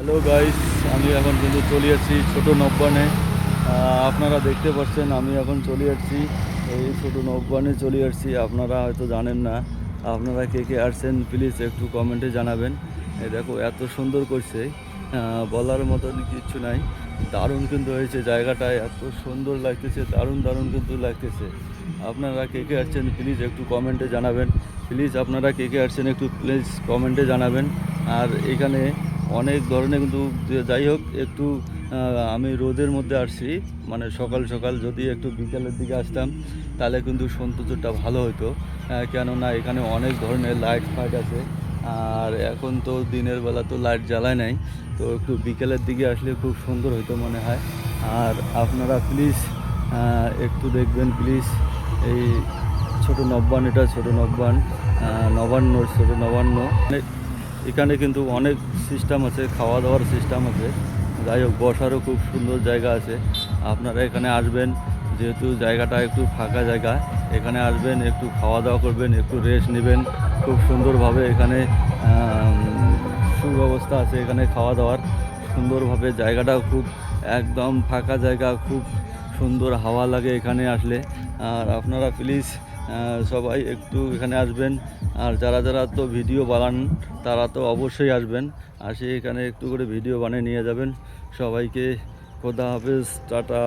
Hello guys, আমি এখন কিন্তু চলে যাচ্ছি ছোটো নব্বানে। আপনারা দেখতে পাচ্ছেন আমি এখন চলে যাচ্ছি এই ছোটো নব্বানে চলে যাচ্ছি। আপনারা হয়তো জানেন না, আপনারা কে কে আসছেন প্লিজ একটু কমেন্টে জানাবেন। এই দেখো এত সুন্দর করছে, বলার মতন কিচ্ছু নাই। দারুণ কিন্তু হয়েছে, জায়গাটায় এত সুন্দর লাগতেছে, দারুণ দারুণ কিন্তু লাগতেছে। আপনারা কে কে আসছেন প্লিজ একটু কমেন্টে জানাবেন। প্লিজ আপনারা কে কে আসছেন একটু প্লিজ কমেন্টে জানাবেন। আর এখানে অনেক ধরনের কিন্তু যাই হোক একটু আমি রোদের মধ্যে আসছি, মানে সকাল সকাল যদি একটু বিকালের দিকে আসতাম তাহলে কিন্তু সৌন্দর্যটা ভালো হতো। কেননা এখানে অনেক ধরনের লাইট ফাইট আছে, আর এখন তো দিনের বেলা তো লাইট জ্বালায় নাই, তো একটু বিকেলের দিকে আসলে খুব সুন্দর হতো মনে হয়। আর আপনারা প্লিজ একটু দেখবেন প্লিজ। এই ছোটো নব্বান, এটা ছোটো নব্বান, নবান্ন, ছোটো নবান্ন। এখানে কিন্তু অনেক সিস্টেম আছে, খাওয়া দাওয়ার সিস্টেম আছে, যাই হোক বসারও খুব সুন্দর জায়গা আছে। আপনারা এখানে আসবেন, যেহেতু জায়গাটা একটু ফাঁকা জায়গা, এখানে আসবেন, একটু খাওয়া দাওয়া করবেন, একটু রেস্ট নেবেন। খুব সুন্দরভাবে এখানে সুব্যবস্থা আছে এখানে খাওয়া দাওয়ার, সুন্দরভাবে জায়গাটাও খুব একদম ফাঁকা জায়গা, খুব সুন্দর হাওয়া লাগে এখানে আসলে। আর আপনারা প্লিজ সবাই একটু এখানে আসবেন। আর যারা যারা তো ভিডিও বানান তারা তো অবশ্যই আসবেন, আসে এখানে একটু করে ভিডিও বানিয়ে নিয়ে যাবেন। সবাইকে খোদা হাফেজ, টাটা।